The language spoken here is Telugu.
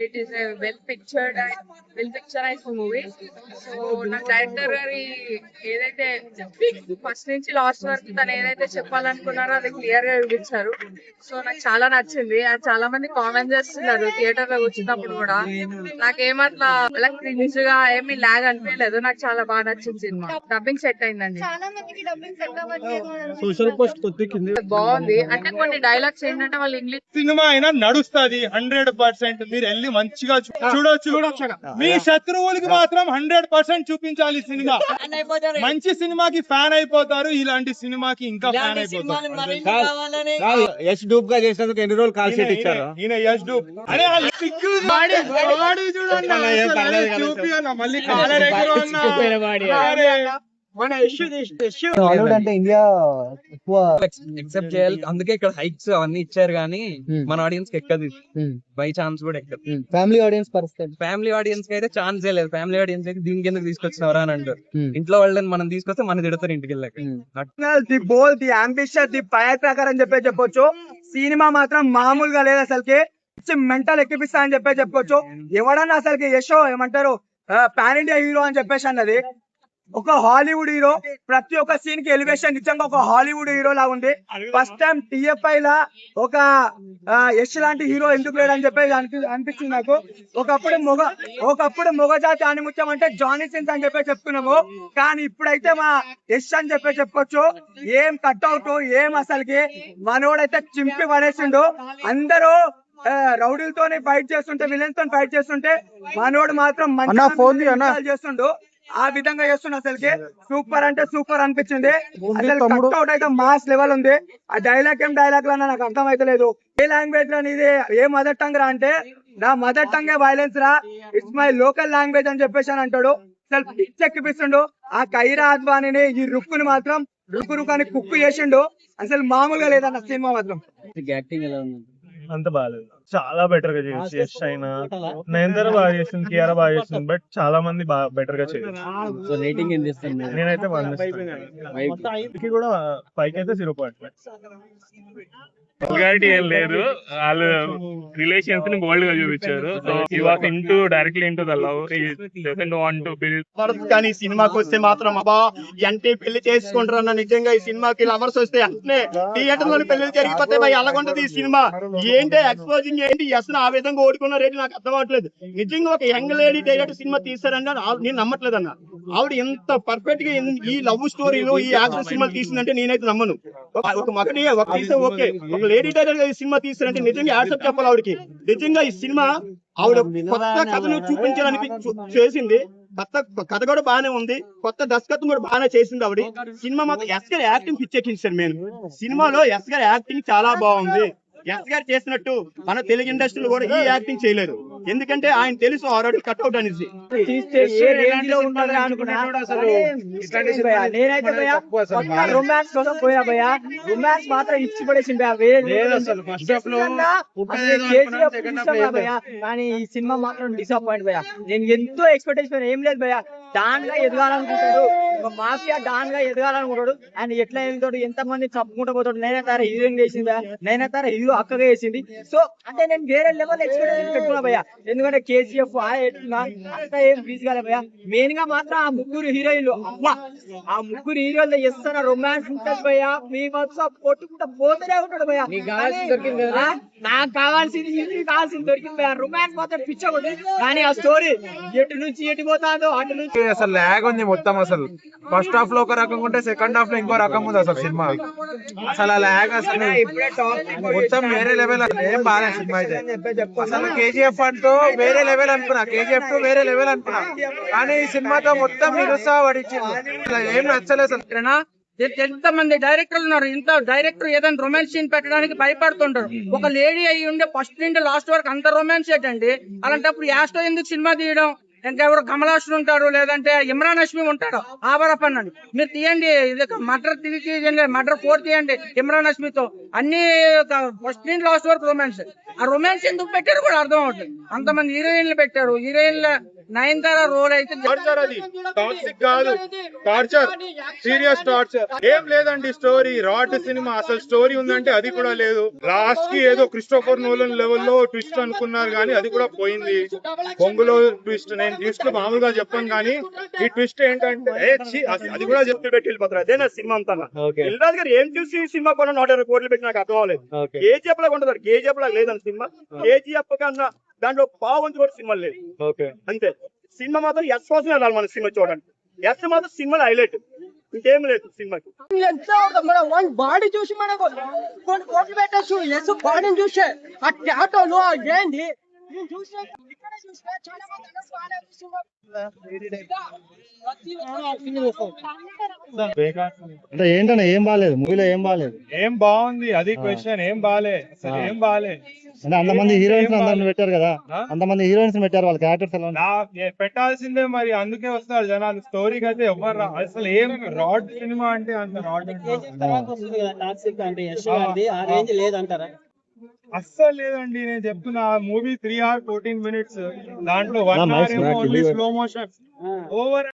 It is a well picturised movie. So నాకు డైరెక్టర్ గారి ఏదైతే ఫస్ట్ నుంచి లాస్ట్ వరకు తను ఏదైతే చెప్పాలనుకున్నారో అది క్లియర్ గా చూపించారు. సో నాకు చాలా నచ్చింది. అండ్ చాలా మంది కామెంట్ చేస్తున్నారు థియేటర్ లో కూర్చున్నప్పుడు కూడా. నాకేమట్లా అలా క్రింజ్ గా ఏమీ లాగ్ అనిపించలేదు. నాకు చాలా బాగా నచ్చింది సినిమా. డబ్బింగ్ సెట్ అయిందండి, సోషల్ పోస్ట్ బాగుంది. అంటే కొన్ని డైలాగ్స్ ఏంటంటే వాళ్ళు ఇంగ్లీష్ సినిమా అయినా నడుస్తుంది 100%. మీరు వెళ్ళి మంచిగా చూడొచ్చు. మీ శత్రువులకి మాత్రం 100% చూపించాలి సినిమా. మంచి సినిమాకి ఫ్యాన్ అయిపోతారు, ఇలాంటి సినిమాకి ఇంకా ఫ్యాన్ అయిపోతారు. యష్ డూప్ గా చేసినందుకు ఎన్ని రోజులు కాల్ షీట్ ఇచ్చారు? ఈయన యష్ డూప్ అరే చూపి మళ్ళీ మన హాలీవుడ్ అంటే ఇండియా ఎక్కువ ఎక్సెప్ట్ చేయాలి. అందుకే ఇక్కడ హైక్స్ అవన్నీ ఇచ్చారు కానీ మన ఆడియన్స్ కి ఎక్కదు. బై ఛాన్స్ కూడా ఎక్కదు. ఫ్యామిలీ ఆడియన్స్ పరిస్థితి, ఫ్యామిలీ ఆడియన్స్ కి అయితే ఛాన్సే లేదు. ఫ్యామిలీ ఆడియన్స్ అయితే దీనికి ఎందుకు తీసుకొచ్చినవరా అని అంటారు. ఇంట్లో వాళ్ళని మనం తీసుకొస్తే మన తిడతారు ఇంటికి వెళ్ళాక. The bold, the ambition, the firecracker అని చెప్పొచ్చు. సినిమా మాత్రం మామూలుగా లేదు అసలుకి. మెంటల్ ఎక్కిపిస్తా అని చెప్పొచ్చు. ఎవడన్నా అసలుకి యశో ఏమంటారు పాన్ ఇండియా హీరో అని చెప్పేసి అన్నది. ఒక హాలీవుడ్ హీరో, ప్రతి ఒక్క సీన్ కి ఎలివేషన్ నిజంగా ఒక హాలీవుడ్ హీరో లా ఉంది. ఫస్ట్ టైం టిఎఫ్ఐ లా ఒక యశ్ లాంటి హీరో ఎందుకు లేడని చెప్పేసి అనిపించింది నాకు. ఒకప్పుడు మొగజాతి ఆనిముత్యం అంటే జానీ సిన్స్ అని చెప్పి చెప్పుకున్నాము, కానీ ఇప్పుడైతే మా యశ్ అని చెప్పొచ్చు. ఏం కట్అవుట్, ఏం అసలుకి మనోడైతే చింపి పడేసిండు. అందరూ రౌడీలతోనే ఫైట్ చేస్తుంటే, విలన్స్ తో ఫైట్ చేస్తుంటే మనోడు మాత్రం చేస్తుండు. ఆ విధంగా చేస్తున్నా. అసలుకి సూపర్ అంటే సూపర్ అనిపించింది. అసలు కట్అవుట్ అయితే మాస్ లెవెల్ ఉంది. ఆ డైలాగ్ ఏం డైలాగ్ లా నాకు అర్థం అయితే లేదు. ఏ లాంగ్వేజ్ లో ఇది ఏ మదర్ టంగ్ రా అంటే, నా మదర్ టంగే వైలెన్స్ రా, ఇట్స్ మై లోకల్ లాంగ్వేజ్ అని చెప్పేసి అని అంటాడు. అసలు పిచ్చెక్కిపిస్తుండు. ఆ కైరా అద్వానిని, ఈ రుక్కుని మాత్రం రుక్కు కుక్కు చేసిండు. అసలు మామూలుగా లేదన్న సినిమా మాత్రం. యాక్టింగ్ ఎలా ఉంది? అంత బాగాలేదు, చాలా బెటర్ గా చేసి యశ్ అయినా, నయనతార బాగా చేసింది, కియారా బాగా చేసింది, బట్ చాలా మంది బెటర్ గా చేయలేదు. రేటింగ్ ఎంత ఇస్తుంది? నేనైతే 1 కూడా 5 అయితే 0.5. వల్గారిటీ ఏం లేదు, వాళ్ళు రిలేషన్స్ ని బోల్డ్ గా చూపించారు. So he was directly into the love, he doesn't want to build. కానీ సినిమాకి వస్తే మాత్రం అబ్బా అంటే పెళ్లి చేసుకుంటారన్న. నిజంగా ఈ సినిమాకి లవర్స్ వస్తే అంటే థియేటర్ లోని పెళ్లి జరిగిపోతే భయ అలాగుంటది ఈ సినిమా. ఏంటి ఎక్స్పోజింగ్ ఏంటి, అసలు ఆ విధంగా ఓడుకున్న రేటు నాకు అర్థం అవట్లేదు. నిజంగా ఒక యంగ్ లేడీ డైరెక్టర్ సినిమా తీస్తారని నేను నమ్మట్లేదు అన్న. ఆవిడ ఎంత పర్ఫెక్ట్ గా ఈ లవ్ స్టోరీలు, ఈ యాక్షన్ సినిమాలు తీసిందంటే నేనైతే నమ్మను. ఒక మగడి ఒక తీసే ఓకే, ఒక లేడీ డైరెక్టర్ సినిమా తీస్తారంటే నిజంగా యాడ్సప్ చెప్పాలి ఆవిడకి. నిజంగా ఈ సినిమా ఆవిడ కొత్త కథను చూపించాలని చేసింది. కథ కూడా బాగానే ఉంది, కొత్త దర్శకత్వం కూడా బాగానే చేసింది ఆవిడ. సినిమా మాత్రం ఎస్ గారి యాక్టింగ్ పిచ్చెక్కించారు. నేను సినిమాలో ఎస్ గారి యాక్టింగ్ చాలా బాగుంది. ఎస్ గారు చేసినట్టు మన తెలుగు ఇండస్ట్రీలో కూడా ఈ యాక్టింగ్ చేయలేదు. ఎందుకంటే ఆయన తెలుసు ఆల్రెడీ కట్అవుట్ అనేసి. రొమాన్స్ కోసం పోయా భయ, రొమాన్స్ మాత్రం ఇచ్చి పడేసింది. కానీ ఈ సినిమా మాత్రం డిసప్పాయింట్ భయ. నేను ఎంతో ఎక్స్పెక్టేషన్ ఏం లేదు భయ. డాన్ గా ఎదగాలనుకుంటాడు, ఒక మాఫియా డాన్ గా ఎదగాలనుకుంటాడు. ఆయన ఎట్లా వెళ్తాడు, ఎంత మంది చంపుకుంటూ పోతాడు. నయనతార హీరోయిన్ చేసిందా, నయనతార హీరో అక్కగా వేసింది. సో అంటే నేను వేరే లెవెల్ ఎక్స్పెక్టేషన్ పెట్టుకున్నా భయ. ఎందుకంటే కేసీఎఫ్ అంతా ఏం రీజ్ కాలే భయ. మెయిన్ గా మాత్రం ఆ ముగ్గురు హీరోయిన్లు, అబ్బా ఆ ముగ్గురు హీరోయిన్లు చేస్తున్న రొమాన్స్ ఉంటుంది భయ. మీ మొత్తం కొట్టుకుంటా పోతూనే ఉంటాడు భయ. నాకు కావాల్సింది దొరికింది భయ. రొమాన్స్ మాత్రం పిచ్చకూడదు, కానీ ఆ స్టోరీ ఎటు నుంచి ఎటు పోతాదో అటు నుంచి అసలు లాగ్ ఉంది మొత్తం. అసలు ఫస్ట్ హాఫ్ లో ఒక రకంగా ఉంటే సెకండ్ హాఫ్ లో ఇంకో రకం ఉంది అసలు సినిమా. అసలు ఆ లాగ్ అసలు మొత్తం వేరే లెవెల్. ఏం బాగా సినిమా అయితే అసలు కేజీఎఫ్ అంటూ వేరే లెవెల్ అనుకున్నా, కేజీఎఫ్ 2 వేరే లెవెల్ అనుకున్నా, కానీ ఈ సినిమాతో మొత్తం నిరుత్సాహపడిచ్చింది. ఏం నచ్చలేదు అసలు. ఎంత మంది డైరెక్టర్లు ఉన్నారు, ఇంత డైరెక్టర్ ఏదైనా రొమాన్స్ సీన్ పెట్టడానికి భయపడుతుంటారు. ఒక లేడీ అయ్యి ఉండే ఫస్ట్ నుండి లాస్ట్ వరకు అంత రొమాన్స్ ఏంటండి. అలాంటప్పుడు యాస్టో ఎందుకు సినిమా తీయడం? ఇంకెవరు కమలాషన్ ఉంటారు, లేదంటే ఇమ్రాన్ హష్మీ ఉంటారు. ఆబరపన్ అని మీరు తీయండి, ఇది మర్డర్ 3 తీయండి, మర్డర్ 4 తీయండి ఇమ్రాన్ హష్మీతో. అన్ని ఫస్ట్ నుండి లాస్ట్ వరకు రొమాన్స్. ఆ రొమాన్స్ ఎందుకు పెట్టారు కూడా అర్థం అవుతుంది. అంతమంది హీరోయిన్లు పెట్టారు, హీరోయిన్ల నయనతార రోల్ అయితే టార్చర్ అది టాక్సిక్ కాదు టార్చర్ సీరియస్ టార్చర్ ఏం లేదండి స్టోరీ రాడ్ సినిమా అసలు స్టోరీ ఉందంటే అది కూడా లేదు లాస్ట్ కి ఏదో క్రిస్టోఫర్ నోలన్ లెవెల్లో ట్విస్ట్ అనుకున్నారు కానీ అది కూడా పోయింది బొంగులో ట్విస్ట్ నేను ట్విస్ట్ మామూలుగా చెప్పాను కానీ ఈ ట్విస్ట్ ఏంటంటే అది కూడా చెప్తూ పెట్టి వెళ్ళిపోతారు అదే నా సినిమా అంతా ఇల్రాజ్ గారు ఏం చూసి సినిమా కూడా 120 కోట్లు పెట్టి నాకు అర్థం అవ్వలేదు కేజీఎఫ్ లాగా ఉంటుంది కేజీఎఫ్ లాగా లేదని సినిమా కేజీఎఫ్ కన్నా దాంట్లో పావంతి కూడా సినిమా లేదు అంతే సినిమా మాత్రం ఎస్ కోసం వెళ్ళాలి మన సినిమా చూడండి ఎస్ మాత్రం సినిమా హైలైట్ ఇంకేం లేదు సినిమాకి మన బాడీ చూసి మనకు కొన్ని కోట్లు పెట్టచ్చు ఎస్ బాడీని చూసే ఆ టాటోలు ఏంది నేను చూసిన ఇక్కడ చూసిన చాలా మంది అందరూ బాగా చూస్తున్నారు. అంటే ఏంటన్నా ఏం బాగాలేదు మూవీలో ఏం బాగాలేదు ఏం బాగుంది అది క్వశ్చన్ ఏం బాలే అసలు ఏం బాలే అంటే అంతమంది హీరోయిన్స్ అందరిని పెట్టారు కదా అంతమంది హీరోయిన్స్ పెట్టారు వాళ్ళ క్యారెక్టర్స్ ఎలా పెట్టాల్సిందే మరి అందుకే వస్తారు జనాలు స్టోరీకి అయితే ఎవరు అసలు ఏం రాడ్ సినిమా అంటే అంత రాడ్ అస్సలు లేదండి నేను చెప్తున్నా మూవీ 3 hours 14 minutes దాంట్లో 1 hour ఏమో ఓన్లీ స్లో మోషన్ ఓవర్